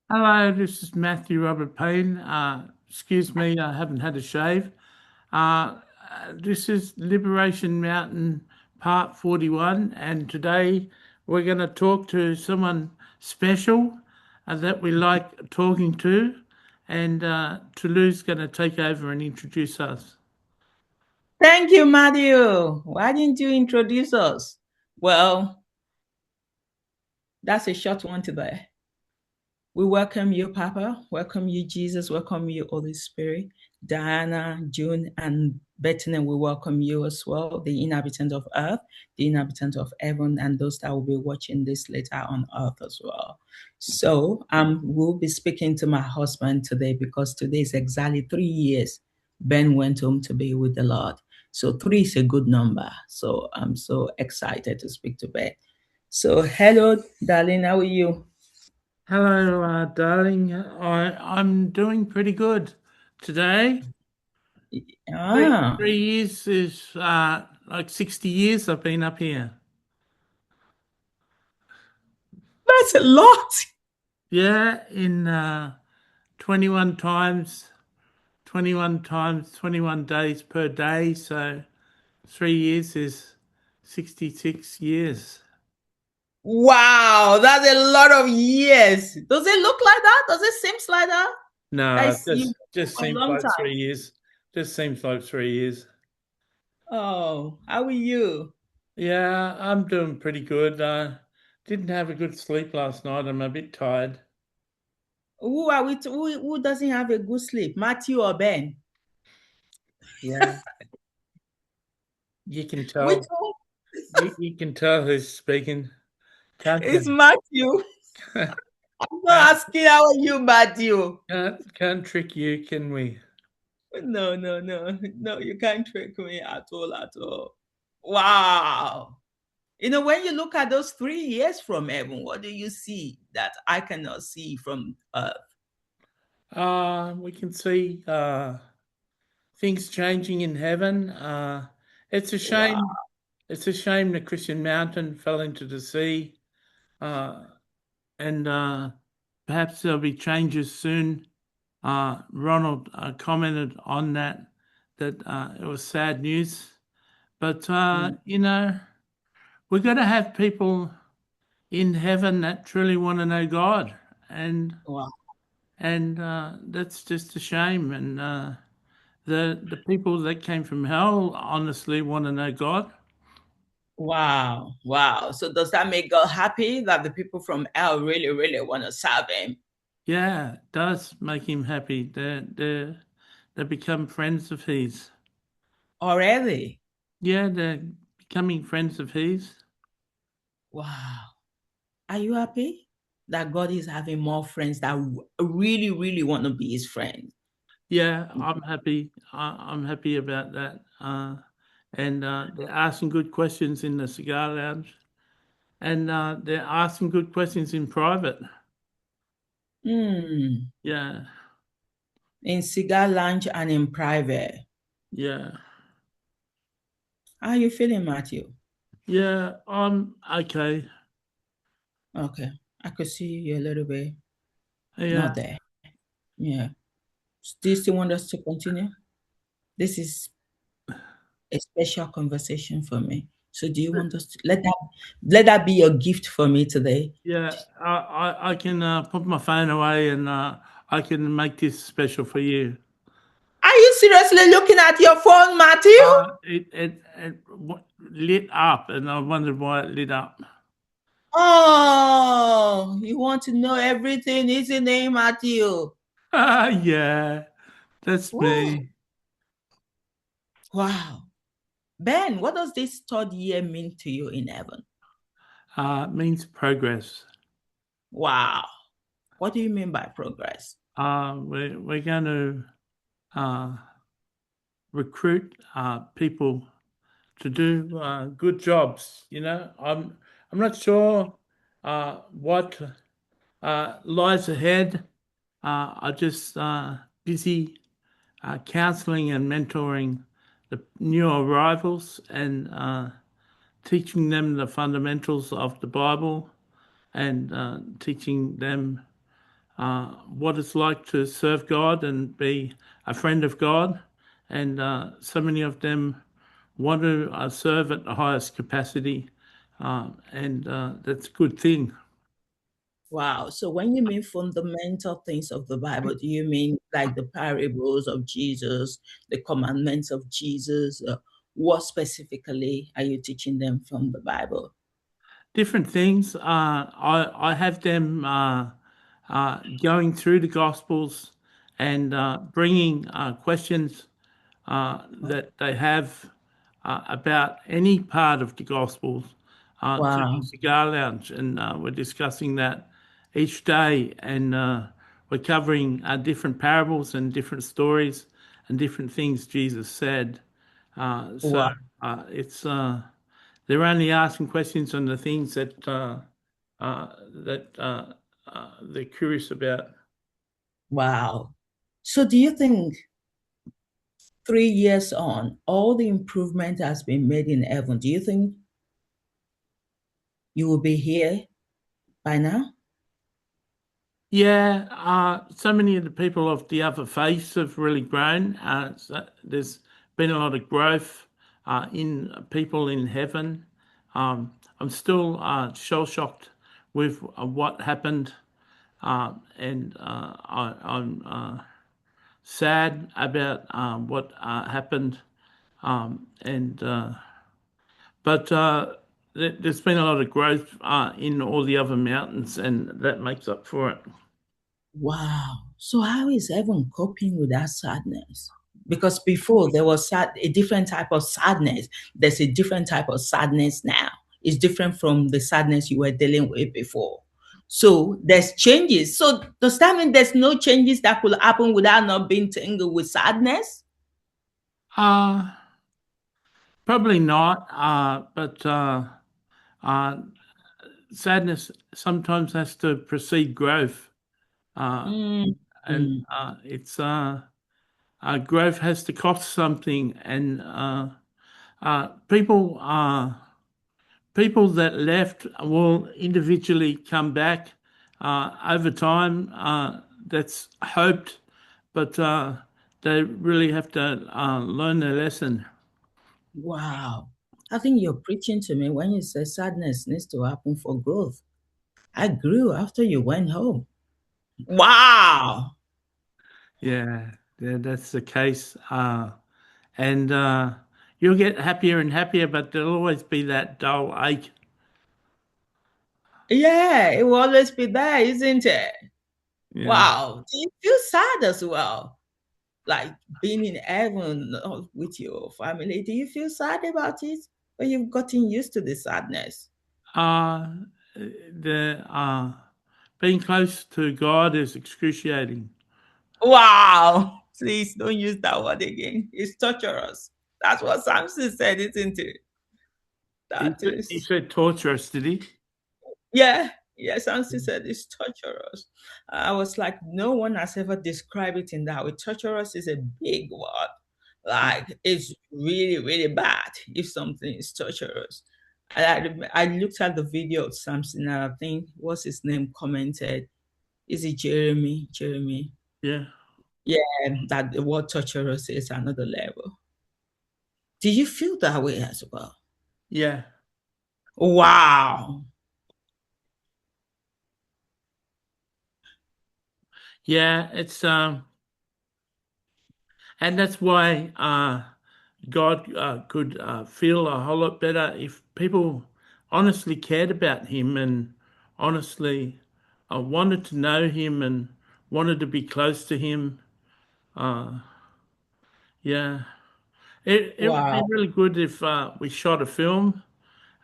Hello, this is Matthew Robert Payne. Excuse me, I haven't had a shave. Uh, this is Liberation Mountain Part 41, and today we're going to talk to someone special that we like talking to, and Tolu's going to take over and introduce us. Thank you, Matthew. Why didn't you introduce us? Well, that's a short one today. We welcome you, Papa. Welcome you, Jesus. Welcome you, Holy Spirit. Diana, June, and Bethany, we welcome you as well, the inhabitant of earth, the inhabitant of heaven, and those that will be watching this later on earth as well. So we'll be speaking to my husband today because today is exactly 3 years Ben went home to be with the Lord. So 3 is a good number. So I'm so excited to speak to Ben. So hello, darling. How are you? Hello, darling. I'm doing pretty good today. Three, Ah, 3 years is like 60 years I've been up here. that's a lot. Yeah, in 21 times, 21 times, 21 days per day. So 3 years is 66 years. Wow, that's a lot of years. Does it look like that? Does it seem like that? No, it That's you just for a seems long like time. 3 years. Just seems like 3 years. Oh, how are you? Yeah, I'm doing pretty good. Didn't have a good sleep last night. I'm a bit tired. Who are we? Who doesn't have a good sleep? Matthew or Ben? Yeah, you can Which tell. one? You can tell who's speaking, can't It's you? Matthew. I'm not asking how are you, Matthew. Can't trick you, can we? No, no, no, no. You can't trick me at all, at all. Wow. When you look at those 3 years from heaven, what do you see that I cannot see from earth? We can see things changing in heaven. It's a Wow. shame. It's a shame the Christian mountain fell into the sea, uh, and perhaps there'll be changes soon. Ronald commented on that it was sad news, but Mm. we're going to have people in heaven that truly want to know God, and Wow. that's just a shame. And the people that came from hell honestly want to know God. Wow. Wow. So does that make God happy that the people from hell really, really want to serve him Yeah, it does make him happy. They become friends of his. already? Yeah, they're becoming friends of his. Wow. Are you happy that God is having more friends that really, really want to be his friend? Yeah, I'm happy. I'm happy about that. And they're asking good questions in the cigar lounge, and they're asking good questions in private. Hmm. Yeah, In cigar lounge and in private. yeah, How are you feeling, Matthew? yeah. I'm okay. Okay. I could see you a little bit Yeah, not there. Yeah. Do you still want us to continue? This is a special conversation for me. So do you want us to let that be your gift for me today? yeah. I can put my phone away and I can make this special for you. Are you seriously looking at your phone, Matthew? It lit up, and I wondered why it lit up. Oh, you want to know everything, isn't it, Matthew? Yeah, that's Woo. me. Wow. Ben, what does this third year mean to you in heaven? Means progress. Wow. What do you mean by progress? We're going to uh, recruit people to do good jobs. I'm not sure what lies ahead. I'm just busy counselling and mentoring the new arrivals and teaching them the fundamentals of the Bible and teaching them what it's like to serve God and be a friend of God. And so many of them want to serve at the highest capacity, and that's a good thing. Wow. So when you mean fundamental things of the Bible, do you mean like the parables of Jesus, the commandments of Jesus? What specifically are you teaching them from the Bible? Different things. I have them going through the Gospels and bringing questions that they have about any part of the Gospels to the Wow. cigar lounge, and we're discussing that each day, and we're covering different parables and different stories and different things Jesus said. So Wow. it's they're only asking questions on the things that they're curious about. Wow. So do you think 3 years on, all the improvement has been made in heaven? Do you think you will be here by now? Yeah, so many of the people of the other faiths have really grown. There's been a lot of growth in people in heaven. I'm still shell shocked with what happened, and I'm sad about what happened. And But there's been a lot of growth in all the other mountains, and that makes up for it. Wow. So how is heaven coping with that sadness? Because before there was a different type of sadness. There's a different type of sadness now. It's different from the sadness you were dealing with before. So there's changes. So does that mean there's no changes that could happen without not being tangled with sadness? Uh, Probably not, but uh, sadness sometimes has to precede growth, uh, Mm, and mm. growth has to cost something, and people people that left will individually come back over time. That's hoped, but they really have to learn their lesson. Wow. I think you're preaching to me when you say sadness needs to happen for growth. I grew after you went home. Wow. Yeah, yeah, that's the case. And you'll get happier and happier, but there'll always be that dull ache. Yeah, it will always be there, isn't it? Yeah. Wow. Do you feel sad as well? Like being in heaven with your family. Do you feel sad about it? Or you've gotten used to the sadness? Uh, the Being close to God is excruciating. Wow. Please don't use that word again. It's torturous. That's what Samson said, isn't it? That He is. said torturous, did he? Yeah, yes, Nancy said it's torturous. I was like, no one has ever described it in that way. Torturous is a big word. Like, it's really, really bad if something is torturous. I looked at the video of Samson, and I think, what's his name, commented, is it Jeremy? Jeremy. Yeah. Yeah, that the word torturous is another level. Do you feel that way as well? Yeah. Wow. Yeah, it's and that's why God could feel a whole lot better if people honestly cared about him and honestly wanted to know him and wanted to be close to him. Uh, yeah, it would be Wow. really good if we shot a film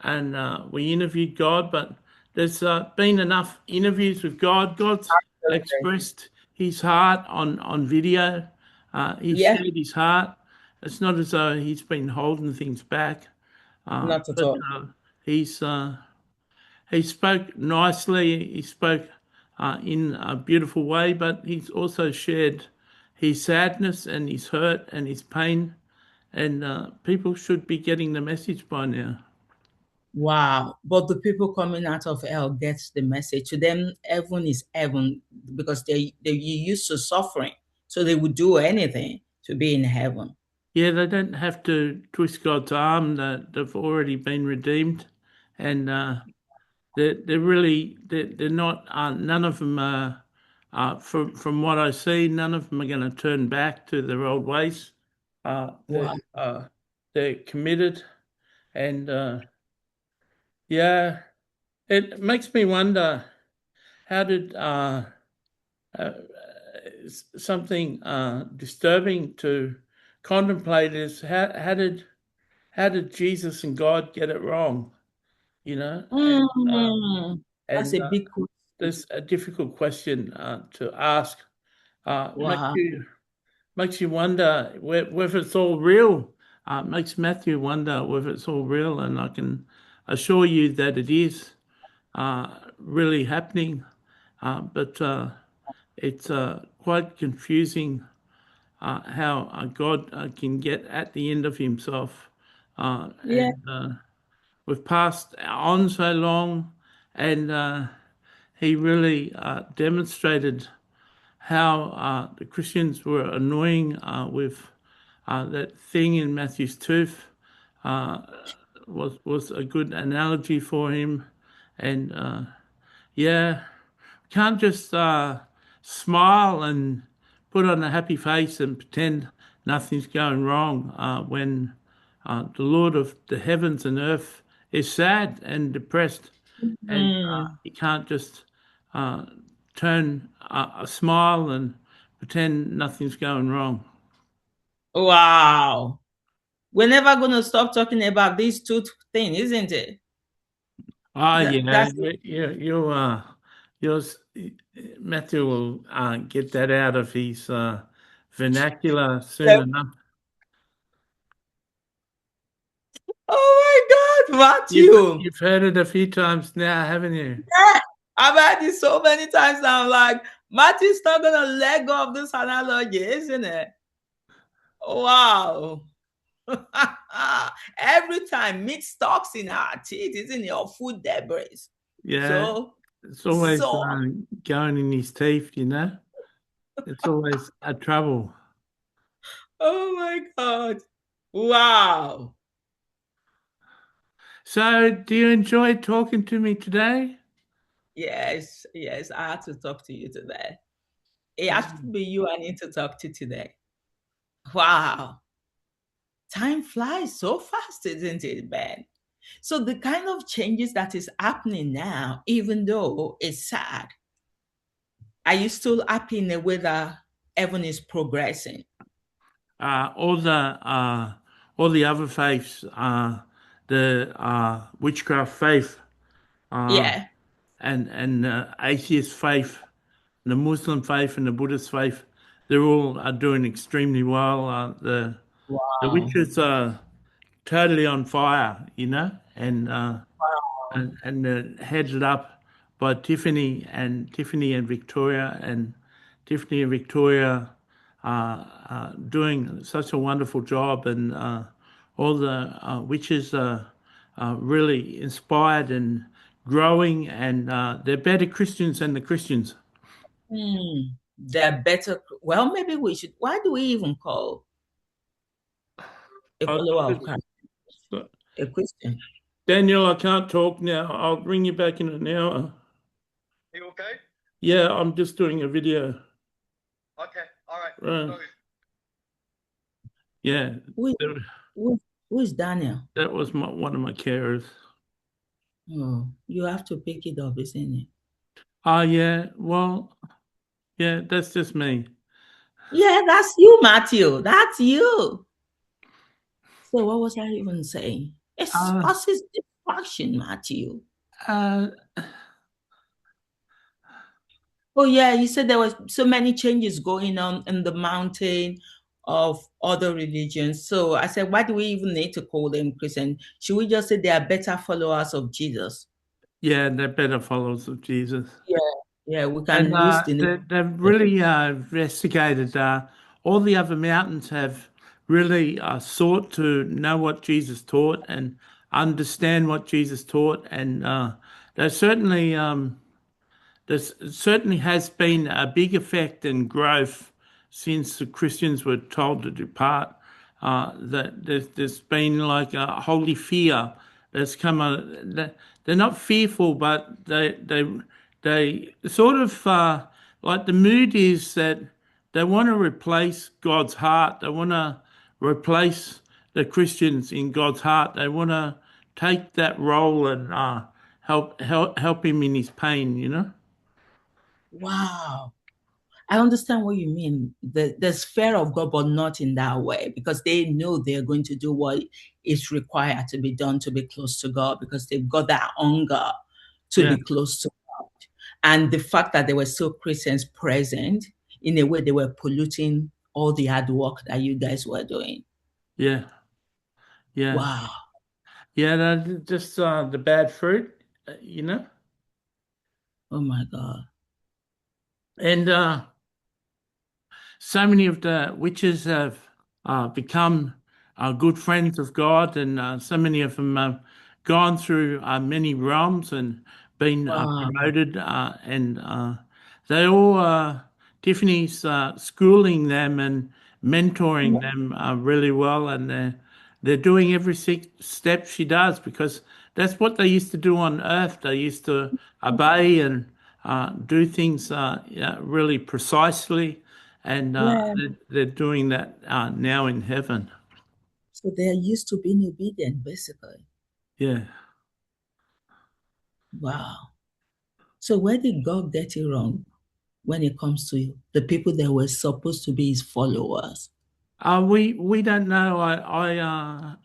and we interviewed God, but there's been enough interviews with God. God's expressed his heart on video. He Yeah, shared his heart. It's not as though he's been holding things back, not at but all. he's he spoke nicely. He spoke in a beautiful way, but he's also shared his sadness and his hurt and his pain. And people should be getting the message by now. Wow. But the people coming out of hell gets the message. To them, heaven is heaven. because they used to suffering, so they would do anything to be in heaven. Yeah, they don't have to twist God's arm. They've already been redeemed, and they're really they're not. None of them are. From what I see, none of them are going to turn back to their old ways. Wow. They're committed, and yeah, it makes me wonder how did something disturbing to contemplate is how did Jesus and God get it wrong? You know, That's and a big question. there's a difficult question to ask. Makes Wow. you wonder whether it's all real. Makes Matthew wonder whether it's all real, and I can assure you that it is really happening. But it's quite confusing how God can get at the end of himself. Yeah. And we've passed on so long, and he really demonstrated how the Christians were annoying with that thing in Matthew's tooth. Was a good analogy for him, and yeah, can't just smile and put on a happy face and pretend nothing's going wrong when the Lord of the heavens and earth is sad and depressed, and Mm. you can't just turn a smile and pretend nothing's going wrong. Wow. We're never going to stop talking about these two things, isn't it? Ah, yeah, That's yours, Matthew will get that out of his vernacular soon it. enough. Oh my God, You've Matthew. you've heard it a few times now, haven't you? Yeah, I've heard it so many times now. I'm like, Matthew's not going to let go of this analogy, isn't it? Wow. Every time meat stalks in our teeth, isn't it? Or food debris. Yeah, So, it's always so, going in his teeth, you know. It's always a trouble. oh my God. Wow. So, do you enjoy talking to me today? Yes, yes, I had to talk to you today. It has to be you I need to talk to today. Wow. Time flies so fast, isn't it, Ben? So the kind of changes that is happening now, even though it's sad, are you still happy in a way that heaven is progressing? Uh, all the uh, all the other faiths, the witchcraft faith, uh, Yeah. and atheist faith, the Muslim faith, and the Buddhist faith, they're all doing extremely well. The Wow. witches are totally on fire, you know, and headed up by Tiffany and Victoria, and Tiffany and Victoria doing such a wonderful job, and all the witches are really inspired and growing, and they're better Christians than the Christians. They're better. Well, maybe we should. Why do we even call a I'll follower of just- Christ a Christian? Daniel, I can't talk now. I'll ring you back in an hour. You okay? Yeah, I'm just doing a video. Okay, all right. Right. Yeah, Who, that, who is Daniel? that was one of my carers. Oh, you have to pick it up, isn't it? Oh, yeah. Well, yeah, that's just me. Yeah, that's you, Matthew. That's you. So what was I even saying? It's Uh, us is distraction, Matthew. uh, Oh yeah, you said there was so many changes going on in the mountain of other religions. So I said, why do we even need to call them Christian? Should we just say they are better followers of Jesus? yeah, they're better followers of Jesus. Yeah, yeah, we And can use the name. they've really investigated. All the other mountains have really sought to know what Jesus taught and understand what Jesus taught. And they certainly there certainly has been a big effect and growth since the Christians were told to depart. That there's been like a holy fear that's come on. They're not fearful, but they sort of like the mood is that they want to replace God's heart. They want to replace the Christians in God's heart. They want to take that role and help him in his pain. You know. Wow. I understand what you mean. There's fear of God, but not in that way, because they know they're going to do what is required to be done to be close to God, because they've got that hunger to Yeah. be close to God. And the fact that there were still Christians present, in a way, they were polluting all the hard work that you guys were doing. Yeah. Yeah. Wow. Yeah. Just the bad fruit, you know. Oh my God. And so many of the witches have become good friends of God, and so many of them have gone through many realms and been Wow. promoted, and they all Tiffany's schooling them and mentoring them really well, and they're doing every step she does, because that's what they used to do on earth. They used to obey and do things yeah, really precisely, and Yeah. they're doing that now in heaven. So they're used to being obedient, basically. Yeah. Wow. So where did God get it wrong when it comes to the people that were supposed to be his followers? We don't know.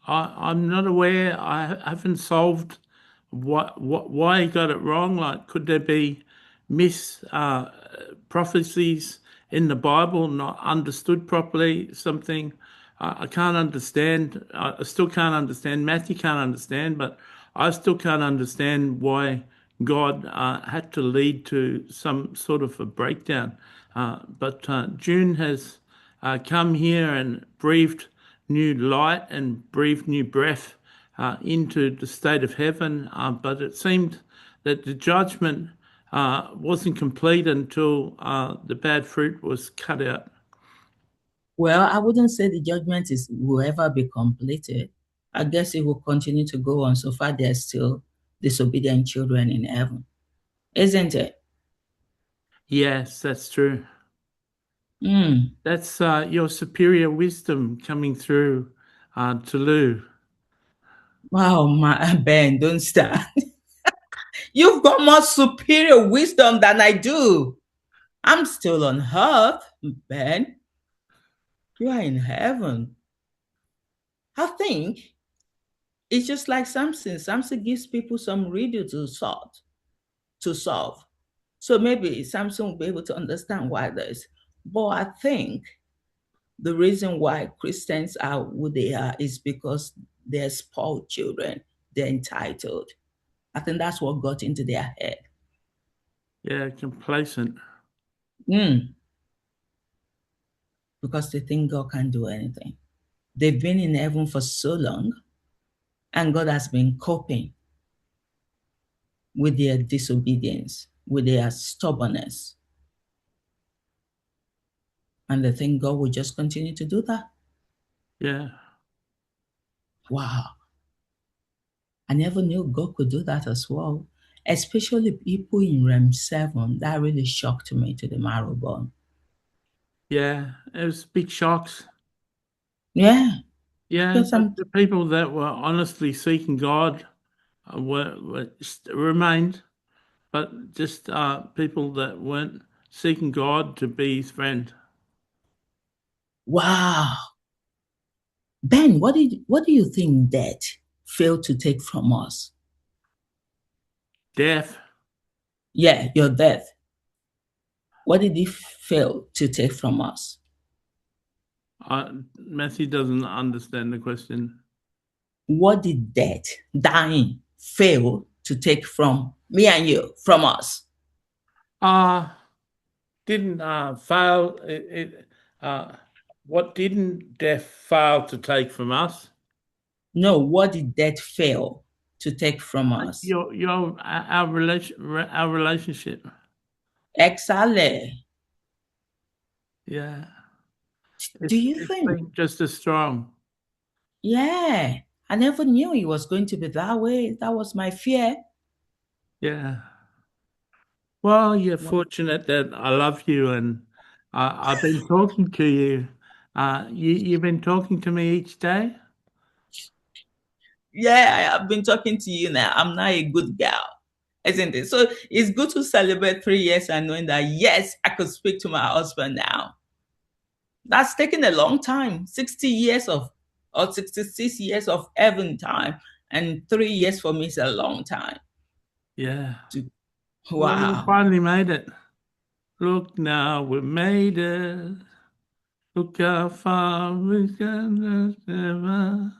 I'm not aware. I haven't solved why he got it wrong. Like, could there be mis prophecies in the Bible not understood properly? Something I can't understand. I still can't understand. Matthew can't understand, but I still can't understand why God had to lead to some sort of a breakdown. But June has come here and breathed new light and breathed new breath into the state of heaven. But it seemed that the judgment wasn't complete until the bad fruit was cut out. Well, I wouldn't say the judgment will ever be completed. I guess it will continue to go on so far there's still disobedient children in heaven, isn't it? Yes, that's true. Mm. That's your superior wisdom coming through, Tolu. Wow, my Ben, don't start. You've got more superior wisdom than I do. I'm still on earth, Ben. You are in heaven. I think it's just like Samson. Samson gives people some riddle to solve. So maybe Samson will be able to understand why this. But I think the reason why Christians are who they are is because they're spoiled children. They're entitled. I think that's what got into their head. Yeah, complacent. Mm, because they think God can't do anything. They've been in heaven for so long, and God has been coping with their disobedience, with their stubbornness. And they think God will just continue to do that. Yeah. Wow. I never knew God could do that as well. Especially people in realm 7. That really shocked me to the marrow bone. Yeah, it was big shocks. Yeah. Yeah, Because but the people that were honestly seeking God remained, but just people that weren't seeking God to be his friend. wow. Ben, what do you think death failed to take from us? Death. Yeah, your death. What did it fail to take from us? Matthew doesn't understand the question. What did death, dying, fail to take from me and you, from us? Didn't fail. What didn't death fail to take from us? No, what did death fail to take from us? Our relationship. Exactly. Yeah. Do you It's think? been just as strong. Yeah. I never knew it was going to be that way. That was my fear. Yeah. Well, you're Wow. fortunate that I love you and I've been talking to you. You've been talking to me each day? Yeah, I have been talking to you now. I'm not a good girl, isn't it? So it's good to celebrate 3 years and knowing that, yes, I could speak to my husband now. That's taken a long time, 60 years of, or 66 years of heaven time. And 3 years for me is a long time. Yeah. Well, we Wow. finally made it. Look now, we made it. Look how far we've gone. Ever.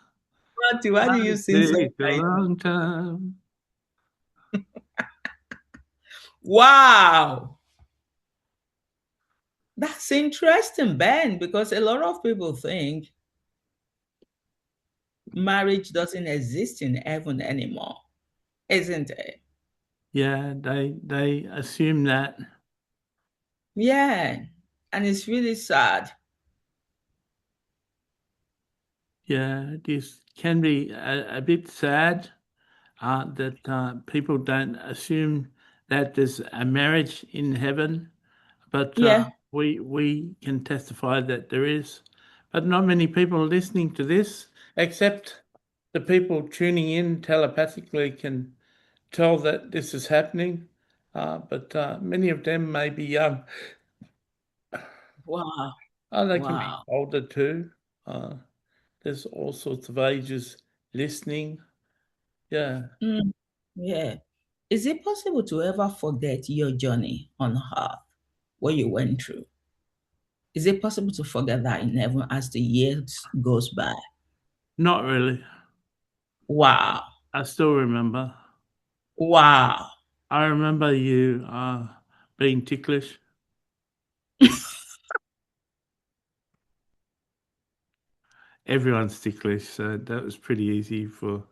Marty, why do you sing so Take a like? long time. Wow. That's interesting, Ben, because a lot of people think marriage doesn't exist in heaven anymore, isn't it? Yeah, they assume that. Yeah. And it's really sad. Yeah, this can be a bit sad that people don't assume that there's a marriage in heaven, but Yeah. we can testify that there is. But not many people listening to this, except the people tuning in telepathically, can tell that this is happening. But many of them may be young. Wow. They can be Wow. older too. There's all sorts of ages listening. Yeah. Mm, yeah. Is it possible to ever forget your journey on earth, what you went through? Is it possible to forget that in heaven as the years goes by? Not really. Wow. I still remember. Wow. I remember you being ticklish. Everyone's ticklish, so that was pretty easy for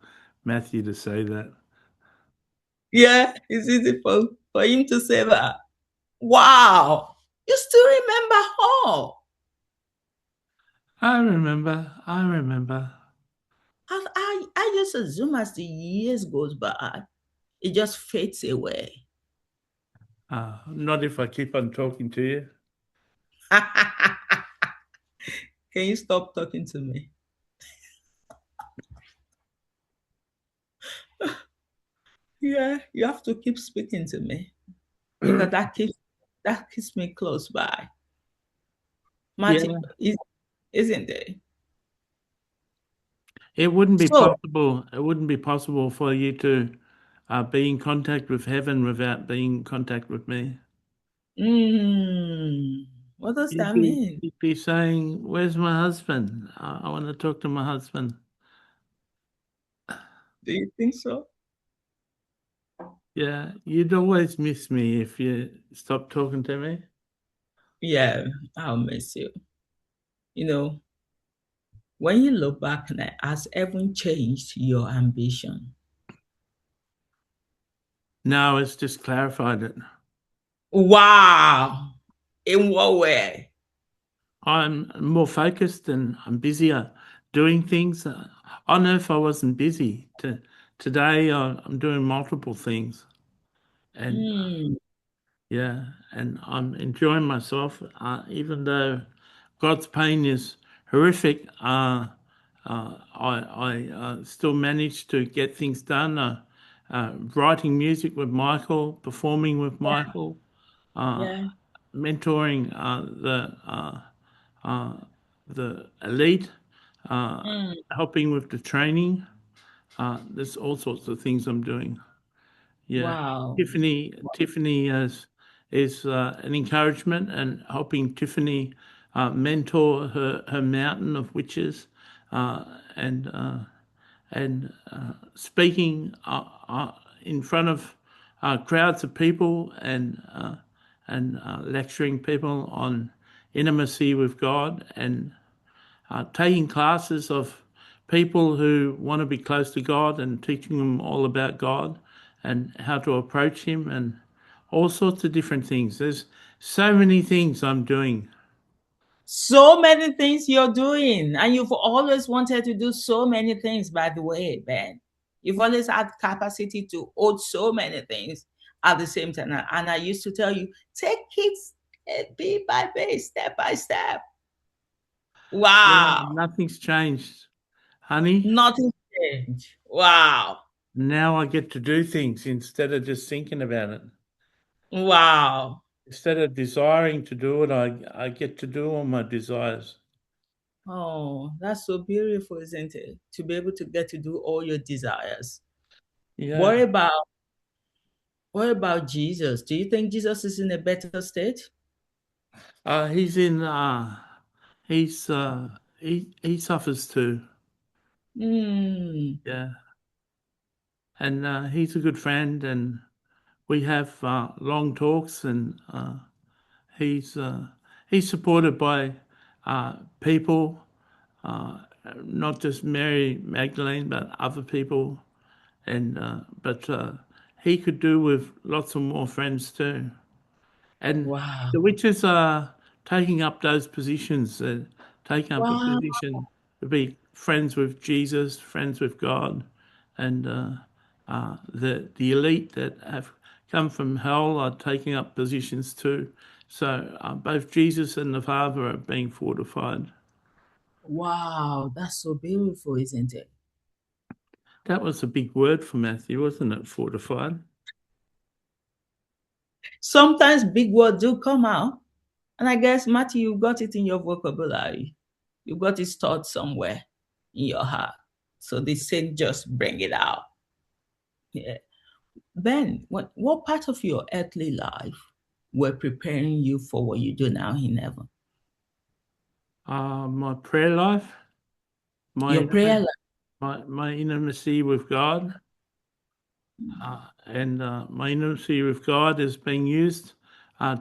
Matthew to say that. Yeah, it's easy for him to say that. Wow. You still remember all. I remember. I remember. I just assume as the years goes by, it just fades away. Not if I keep on talking to you. Can you stop talking to me? Yeah, you have to keep speaking to me because that keeps me close by. Marty, Yeah. isn't it? It wouldn't be So, possible. It wouldn't be possible for you to be in contact with heaven without being in contact with me. what does You'd that be mean? you'd be saying, "Where's my husband? I want to talk to my husband." Do you think so? Yeah, you'd always miss me if you stopped talking to me. Yeah, I'll miss you. When you look back now, has heaven changed your ambition? No, it's just clarified it. Wow. In what way? I'm more focused and I'm busier doing things. On Earth, I wasn't busy. Today, I'm doing multiple things, and Mm, yeah, and I'm enjoying myself, even though God's pain is horrific. I still manage to get things done. Writing music with Michael, performing with Michael, uh, yeah. mentoring the elite, Mm, helping with the training. There's all sorts of things I'm doing. Yeah, wow. Tiffany is an encouragement and helping Tiffany mentor her mountain of witches, and speaking in front of crowds of people and lecturing people on intimacy with God and taking classes of people who want to be close to God and teaching them all about God and how to approach Him and all sorts of different things. There's so many things I'm doing. So many things you're doing, and you've always wanted to do so many things, by the way, Ben. You've always had capacity to hold so many things at the same time. And I used to tell you, take it bit by bit, step by step. Wow. Yeah, nothing's changed, honey. Nothing changed. Wow. Now I get to do things instead of just thinking about it. Wow. Instead of desiring to do it, I get to do all my desires. Oh, that's so beautiful, isn't it? To be able to get to do all your desires. Yeah. What about Jesus? Do you think Jesus is in a better state? He's in. He suffers too. Hmm. Yeah, and he's a good friend, and we have long talks, and he's he's supported by people, not just Mary Magdalene, but other people, and but he could do with lots of more friends too. And Wow. the witches are taking up those positions, taking up a Wow. position to be friends with Jesus, friends with God, and the elite that have come from hell are taking up positions too. So both Jesus and the Father are being fortified. Wow. That's so beautiful, isn't it? That was a big word for Matthew, wasn't it? Fortified. Sometimes big words do come out. And I guess, Matthew, you got it in your vocabulary. You got it stored somewhere in your heart. So the saint just bring it out. Yeah. Ben, what part of your earthly life were preparing you for what you do now in heaven? My prayer life, Your prayer life. my intimacy with God. And my intimacy with God is being used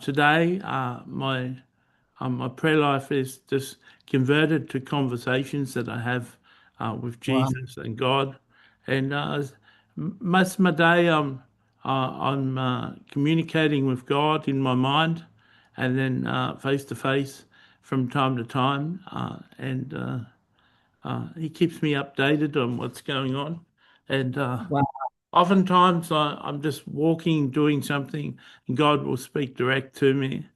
today. My prayer life is just converted to conversations that I have with Wow. Jesus and God, and most of my day I'm communicating with God in my mind, and then face to face from time to time, and He keeps me updated on what's going on, and Wow. oftentimes I'm just walking, doing something, and God will speak direct to me.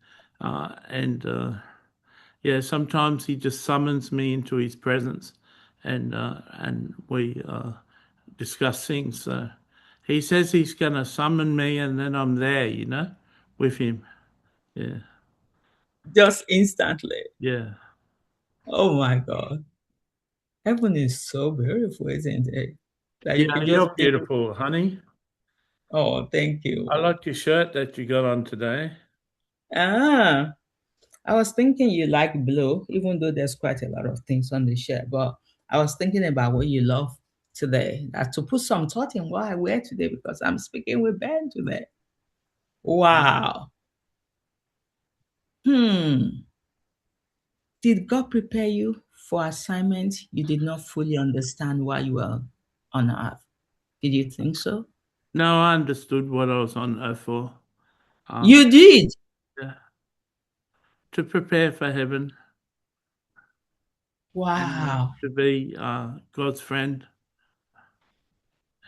And yeah, sometimes He just summons me into His presence, and we discuss things. So He says He's going to summon me, and then I'm there, with Him. Yeah, Just instantly. yeah, Oh my God. Heaven is so beautiful, isn't it? That you yeah. could just You're be. beautiful, honey. Oh, thank you. I like your shirt that you got on today. Ah, I was thinking you like blue, even though there's quite a lot of things on the shirt. But I was thinking about what you love today. That to put some thought in what I wear today because I'm speaking with Ben today. Wow. Hmm. Did God prepare you for assignment you did not fully understand while you were on earth? Did you think so? No, I understood what I was on earth for. You did. Yeah, to prepare for heaven. And Wow. to be God's friend.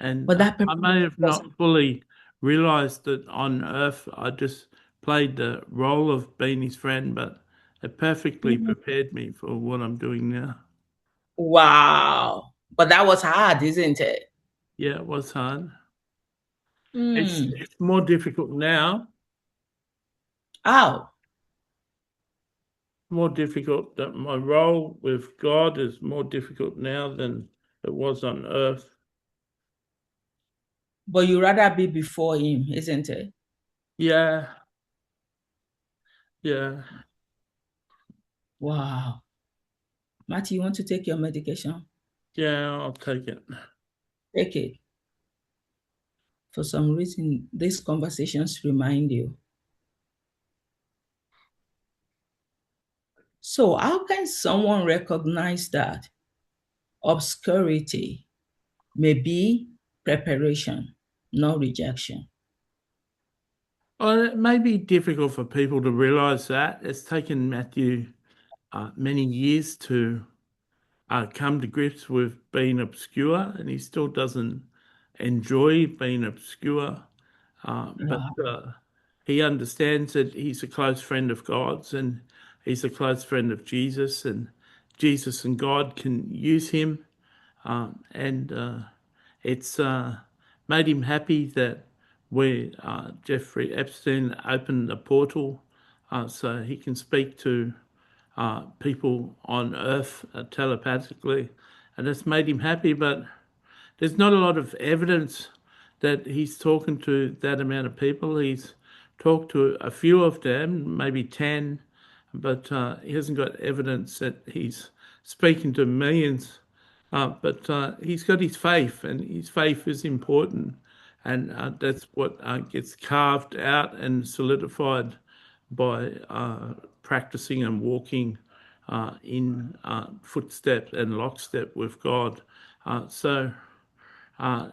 And But that I preparation may have was not fully realized that on earth I just played the role of being his friend, but it perfectly prepared me for what I'm doing now. wow. But that was hard, isn't it? Yeah, it was hard. Hmm. It's more difficult now. Ow. More difficult that my role with God is more difficult now than it was on earth. But you rather be before him, isn't it? Yeah, yeah. Wow. Matthew, you want to take your medication? Yeah, I'll take it. Take it. For some reason, these conversations remind you. So, how can someone recognize that obscurity may be preparation, not rejection? Well, it may be difficult for people to realise that. It's taken Matthew many years to come to grips with being obscure, and he still doesn't enjoy being obscure. But he understands that he's a close friend of God's, and he's a close friend of Jesus, and Jesus and God can use him. And it's made him happy that Jeffrey Epstein opened a portal so he can speak to people on Earth telepathically, and it's made him happy. But there's not a lot of evidence that he's talking to that amount of people. He's talked to a few of them, maybe 10, but he hasn't got evidence that he's speaking to millions. But he's got his faith, and his faith is important, and that's what gets carved out and solidified by practicing and walking in footstep and lockstep with God. So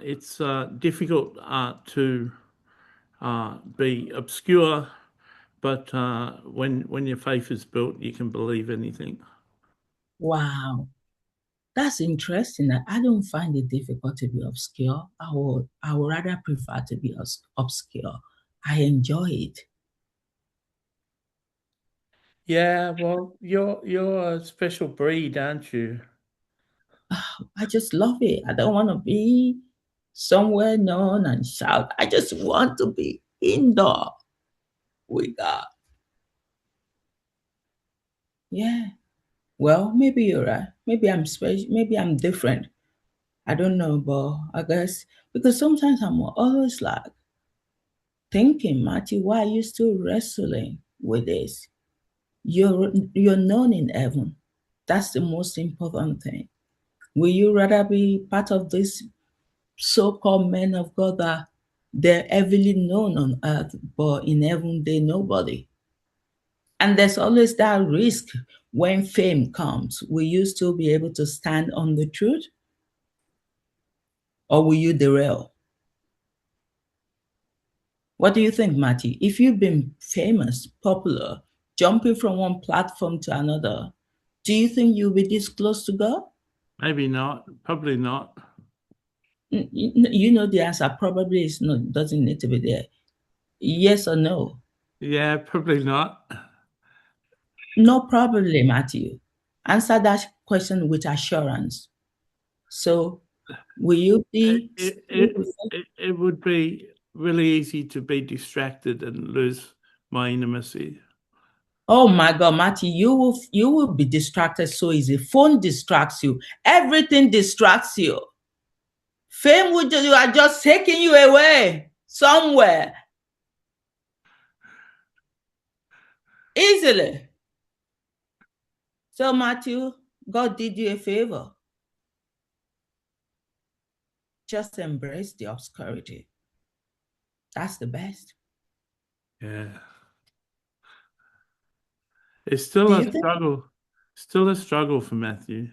it's difficult to be obscure, but when your faith is built, you can believe anything. Wow. That's interesting. I don't find it difficult to be obscure. I would rather prefer to be obscure. I enjoy it. Yeah, well, you're a special breed, aren't you? I just love it. I don't want to be somewhere known and shout. I just want to be indoor with God. Yeah. Well, maybe you're right. Maybe I'm special. Maybe I'm different. I don't know, but I guess because sometimes I'm always like thinking, Matthew, why are you still wrestling with this? You're known in heaven. That's the most important thing. Will you rather be part of this so-called men of God that they're heavily known on earth, but in heaven they're nobody? And there's always that risk when fame comes. Will you still be able to stand on the truth? Or will you derail? What do you think, Matty? If you've been famous, popular, jumping from one platform to another, do you think you'll be this close to God? Maybe not. Probably not. You know the answer. Probably is no, doesn't need to be there. Yes or no? Yeah, probably not. No, probably, Matthew. Answer that question with assurance. So, will you be? It would be really easy to be distracted and lose my intimacy. Oh my God, Matthew, you will be distracted so easy. Phone distracts you. Everything distracts you. Fame would you are just taking you away somewhere easily. So, Matthew, God did you a favor. Just embrace the obscurity. That's the best. Yeah. It's still a struggle. Still a struggle for Matthew.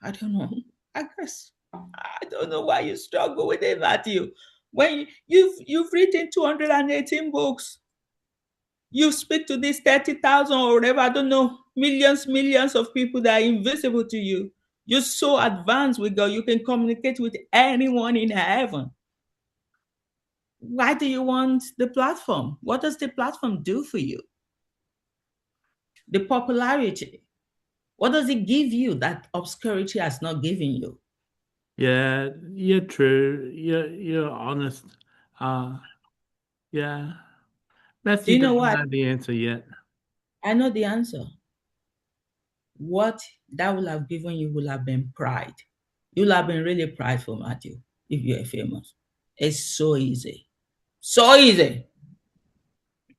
I don't know. I guess I don't know why you struggle with it, Matthew. When you've written 218 books, you speak to these 30,000 or whatever, I don't know, millions of people that are invisible to you. You're so advanced with God, you can communicate with anyone in heaven. Why do you want the platform? What does the platform do for you? The popularity. What does it give you that obscurity has not given you? Yeah, you're true. You're honest. Yeah. Matthew Do you know doesn't what? know the answer yet. I know the answer. What that will have given you will have been pride. You'll have been really prideful, Matthew, if you're famous. It's so easy. So easy.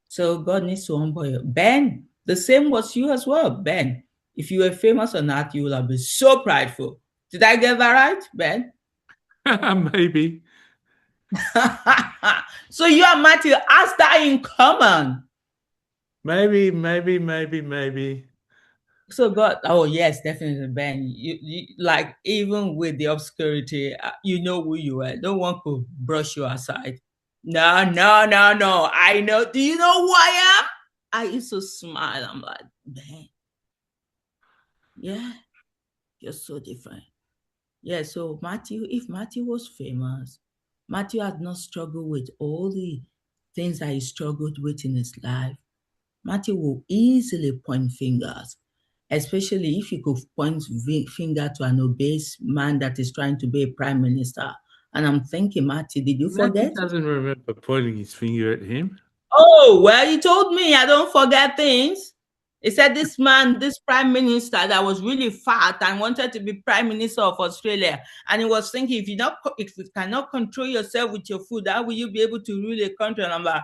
So God needs to humble you. Ben, the same was you as well, Ben. If you were famous or not, you will have been so prideful. Did I get that right, Ben? Maybe. So you and Matthew has that in common. Maybe. So God, oh yes, definitely, Ben. You like even with the obscurity, you know who you are. No one could brush you aside. No, no, no, no. I know. Do you know who I am? I used to smile. I'm like, man, yeah, you're so different. Yeah, so Matthew, if Matthew was famous, Matthew had not struggled with all the things that he struggled with in his life. Matthew will easily point fingers, especially if you could point finger to an obese man that is trying to be a prime minister. And I'm thinking, Matthew, did you Matthew forget? doesn't remember pointing his finger at him. Oh, well, he told me I don't forget things. He said this man, this prime minister that was really fat and wanted to be prime minister of Australia. And he was thinking, if you cannot control yourself with your food, how will you be able to rule a country? And I'm like,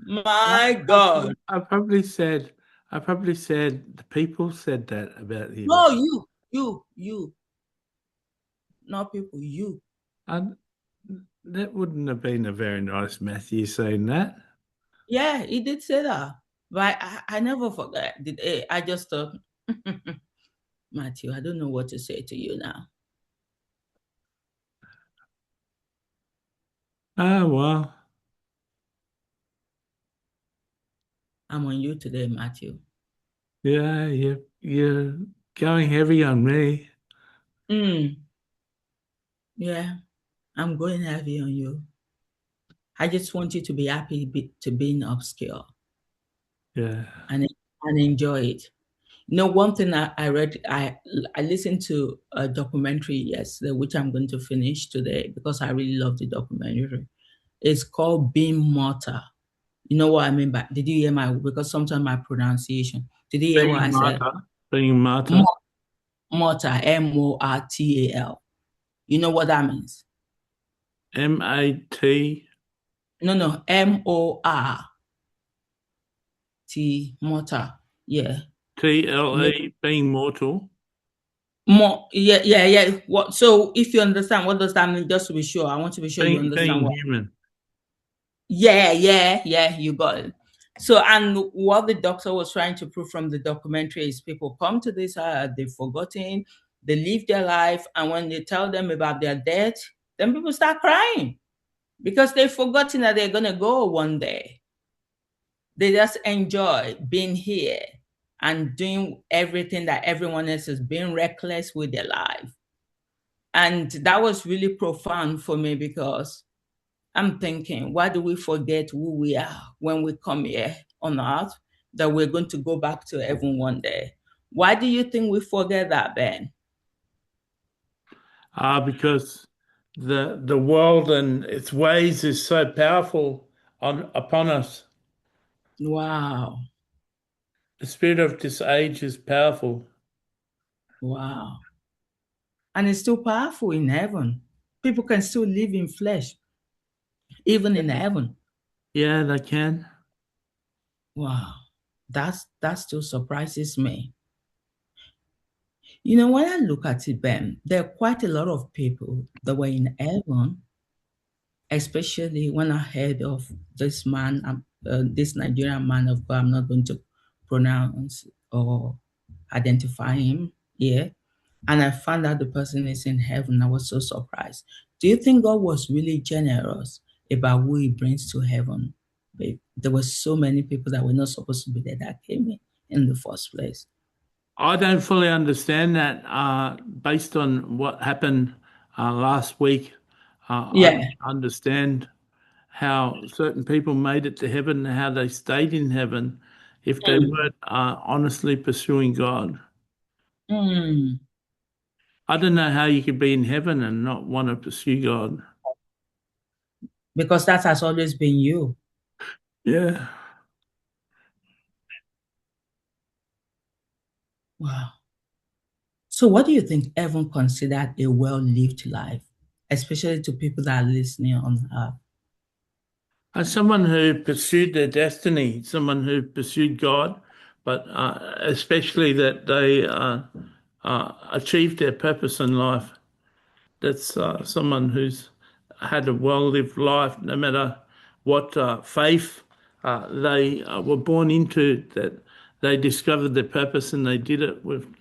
my God. I probably said the people said that about him. No, you, not people, you. And that wouldn't have been a very nice Matthew saying that. Yeah, he did say that. But I never forget. I just thought, Matthew, I don't know what to say to you now. Oh, well. I'm on you today, Matthew. Yeah, you're going heavy on me. Yeah, I'm going heavy on you. I just want you to be happy to being obscure. Yeah. And enjoy it. You know, one thing I read, I listened to a documentary yesterday, which I'm going to finish today because I really love the documentary. It's called Being Mortar. You know what I mean by, did you hear because sometimes my pronunciation, did you hear what I said? Being martyr. Mortar, M-O-R-T-A-L. You know what that means? M-A-T. No, M-O-R-T, mortar. Yeah. T-L-E, being mortal. Yeah. What? So, if you understand, what does that mean? Just to be sure, I want to be sure you understand. Being human. Yeah. You got it. So, and what the doctor was trying to prove from the documentary is people come to this earth, they've forgotten, they live their life, and when they tell them about their death, then people start crying because they've forgotten that they're gonna go one day. They just enjoy being here and doing everything that everyone else is, being reckless with their life. And that was really profound for me because I'm thinking, why do we forget who we are when we come here on earth, that we're going to go back to heaven one day? Why do you think we forget that, Ben? Because the world and its ways is so powerful upon us. Wow. The spirit of this age is powerful. Wow. And it's still powerful in heaven. People can still live in flesh, even in heaven. Yeah, they can. Wow. That still surprises me. You know, when I look at it, Ben, there are quite a lot of people that were in heaven, especially when I heard of this man, this Nigerian man of God. I'm not going to pronounce or identify him here. And I found out the person is in heaven. I was so surprised. Do you think God was really generous about who he brings to heaven? There were so many people that were not supposed to be there that came in the first place. I don't fully understand that. Based on what happened last week, I don't understand how certain people made it to heaven and how they stayed in heaven if they weren't honestly pursuing God. Mm. I don't know how you could be in heaven and not want to pursue God. Because that has always been you. Yeah. Wow. So what do you think heaven considered a well-lived life, especially to people that are listening on earth? As someone who pursued their destiny, someone who pursued God, but especially that they achieved their purpose in life. That's someone who's had a well-lived life, no matter what faith they were born into, that they discovered their purpose and they did it with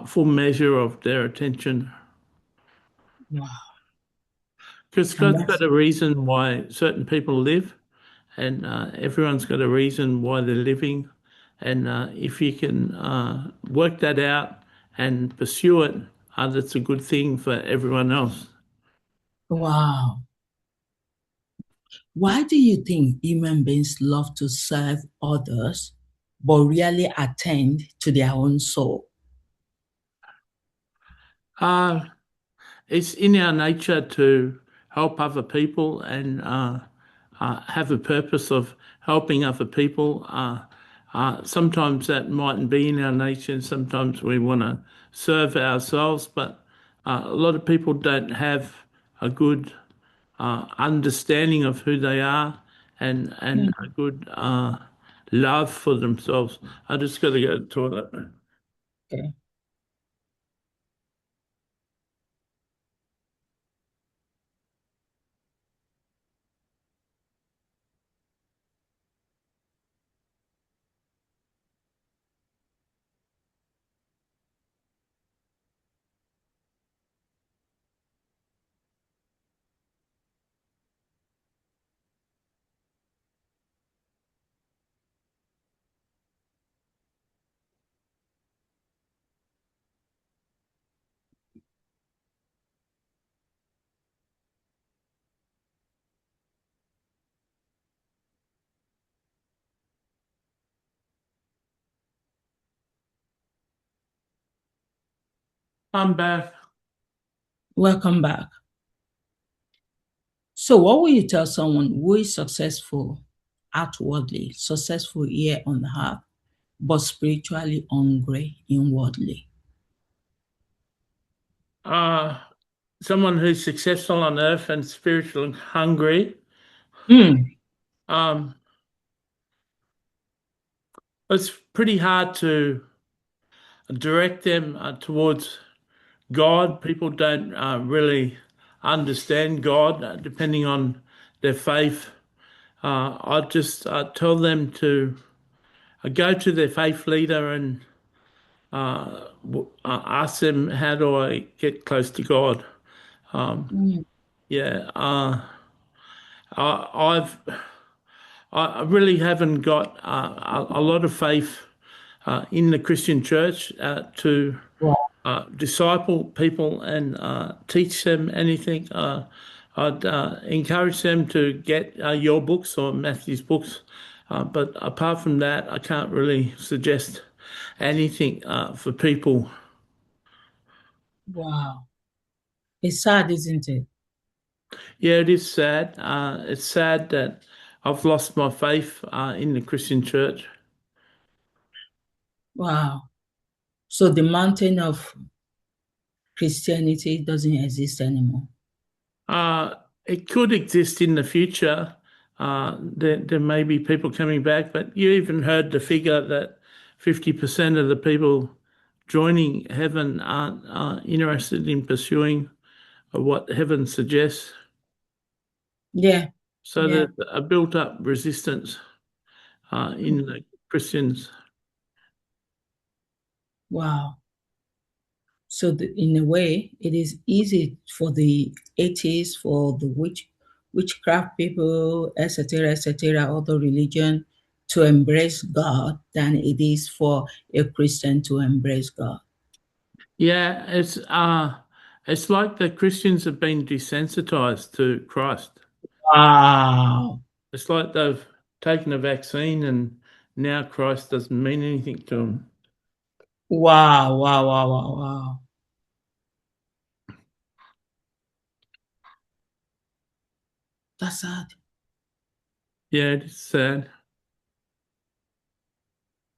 full measure of their attention. Wow. Because God's got a reason why certain people live, and everyone's got a reason why they're living. And if you can work that out and pursue it, that's a good thing for everyone else. Wow. Why do you think human beings love to serve others, but rarely attend to their own soul? It's in our nature to help other people and have a purpose of helping other people. Sometimes that mightn't be in our nature. Sometimes we want to serve ourselves, but a lot of people don't have a good understanding of who they are and a good love for themselves. I just got to go to the toilet. Okay. I'm back. Welcome back. So, what will you tell someone who is successful outwardly, successful here on the earth, but spiritually hungry inwardly? Someone who's successful on earth and spiritually hungry. It's pretty hard to direct them towards God. People don't really understand God depending on their faith. I just tell them to go to their faith leader and ask them, how do I get close to God? Yeah, I really haven't got a lot of faith in the Christian church to disciple people and teach them anything. I'd encourage them to get your books or Matthew's books, but apart from that, I can't really suggest anything for people. Wow. It's sad, isn't it? Yeah, it is sad. It's sad that I've lost my faith in the Christian church. Wow. So the mountain of Christianity doesn't exist anymore. It could exist in the future. There may be people coming back, but you even heard the figure that 50% of the people joining heaven aren't interested in pursuing what heaven suggests. Yeah. So there's a built-up resistance in the Christians. Wow. So in a way, it is easy for the atheists, for the witchcraft people, etc., other religion to embrace God than it is for a Christian to embrace God. Yeah, it's like the Christians have been desensitized to Christ. Wow. It's like they've taken a vaccine and now Christ doesn't mean anything to them. Wow, wow, wow, wow, wow. That's sad. Yeah, it's sad.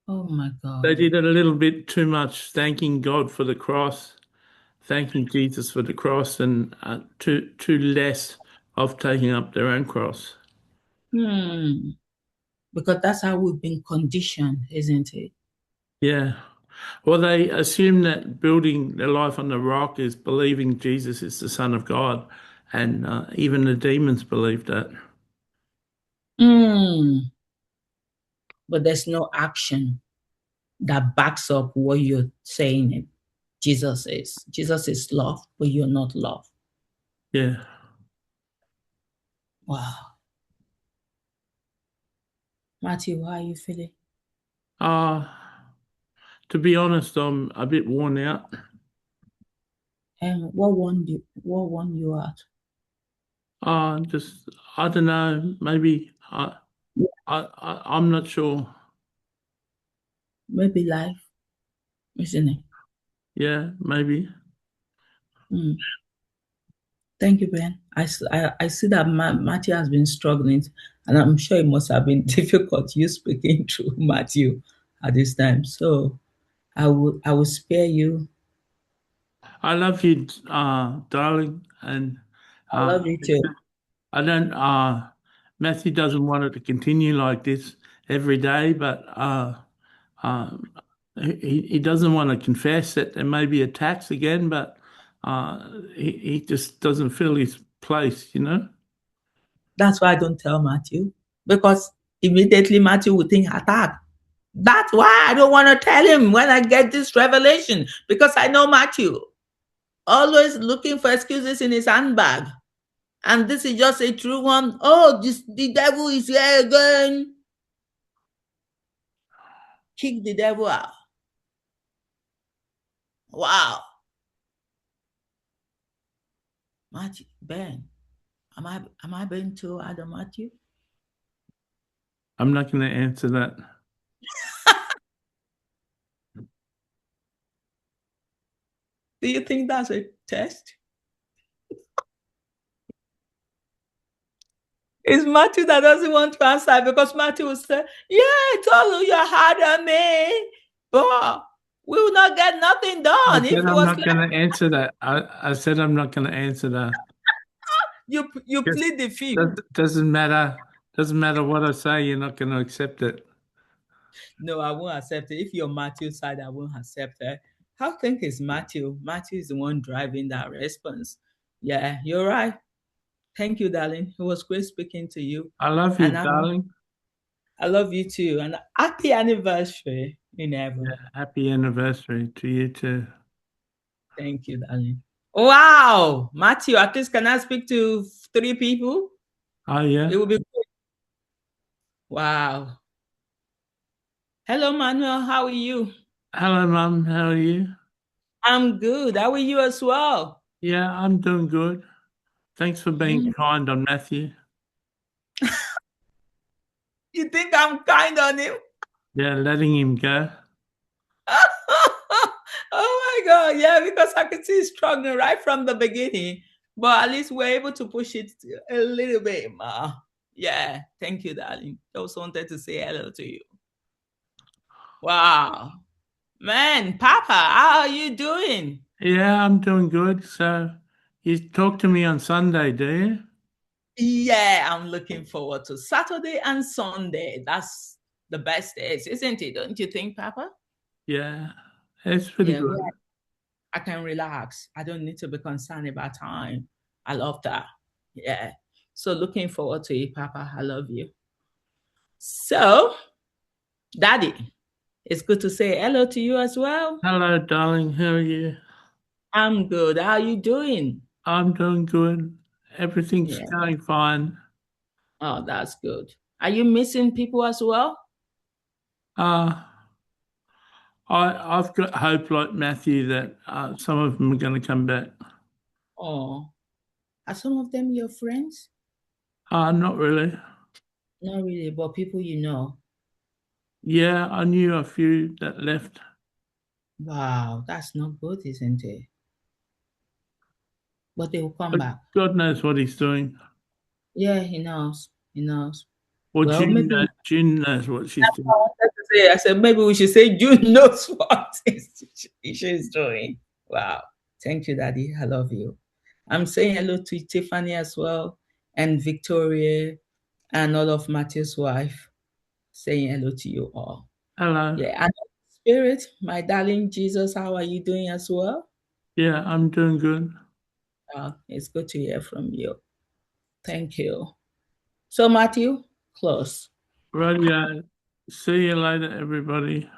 Oh my God. They did a little bit too much thanking God for the cross, thanking Jesus for the cross, and too less of taking up their own cross. Because that's how we've been conditioned, isn't it? Yeah. Well, they assume that building their life on the rock is believing Jesus is the Son of God, and even the demons believe that. But there's no action that backs up what you're saying Jesus is. Jesus is love, but you're not love. Yeah. Wow. Matthew, how are you feeling? To be honest, I'm a bit worn out. And what won you out? Just I don't know. Maybe I'm not sure. Maybe life, isn't it? Yeah, maybe. Mm. Thank you, Ben. I see that Matthew has been struggling, and I'm sure it must have been difficult you speaking to Matthew at this time. So I will spare you. I love you, darling, and I love you too. I don't. Matthew doesn't want it to continue like this every day, but he doesn't want to confess that there may be attacks again, but he just doesn't feel his place, you know. That's why I don't tell Matthew, because immediately Matthew would think attack. That's why I don't want to tell him when I get this revelation, because I know Matthew always looking for excuses in his handbag. And this is just a true one. Oh, the devil is here again. Kick the devil out. Wow. Matthew, Ben, am I being too hard on Matthew? I'm not going to answer that. Do you think that's a test? It's Matthew that doesn't want to answer, because Matthew will say, yeah, Tolu, you're hard on me, but we will not get nothing done. I said I'm not going to answer that. I said I'm not going to answer that. You plead the fifth. Doesn't matter. Doesn't matter what I say. You're not going to accept it. No, I won't accept it. If you're Matthew's side, I won't accept it. How think it's Matthew? Matthew is the one driving that response. Yeah, you're right. Thank you, darling. It was great speaking to you. I love you, darling. I love you too. And happy anniversary in heaven. Yeah, happy anniversary to you too. Thank you, darling. Wow, Matthew, at least can I speak to 3 people? Oh, yeah. It will be good. Wow. Hello, Manuel. How are you? Hello, Mum. How are you? I'm good. How are you as well? Yeah, I'm doing good. Thanks for being kind on Matthew. You think I'm kind on him? Yeah, letting him go. Oh my God. Yeah, because I could see he's struggling right from the beginning. But at least we're able to push it a little bit more. Yeah. Thank you, darling. Just wanted to say hello to you. Wow. Man, Papa, how are you doing? Yeah, I'm doing good. So you talk to me on Sunday, do you? Yeah, I'm looking forward to Saturday and Sunday. That's the best days, isn't it? Don't you think, Papa? Yeah, it's pretty good. I can relax. I don't need to be concerned about time. I love that. Yeah. So looking forward to it, Papa. I love you. So, Daddy, it's good to say hello to you as well. Hello, darling. How are you? I'm good. How are you doing? I'm doing good. Everything's going fine. Oh, that's good. Are you missing people as well? I've got hope, like Matthew, that some of them are going to come back. Oh, are some of them your friends? Not really. Not really, but people you know. Yeah, I knew a few that left. Wow, that's not good, isn't it? But they will come back. God knows what he's doing. Yeah, he knows. He knows. Well, June knows what she's doing. I said maybe we should say June knows what she's doing. Wow. Thank you, Daddy. I love you. I'm saying hello to Tiffany as well, and Victoria, and all of Matthew's wife. Saying hello to you all. Hello. Yeah, and Spirit, my darling Jesus, how are you doing as well? Yeah, I'm doing good. It's good to hear from you. Thank you. So, Matthew, close. Radio. See you later, everybody.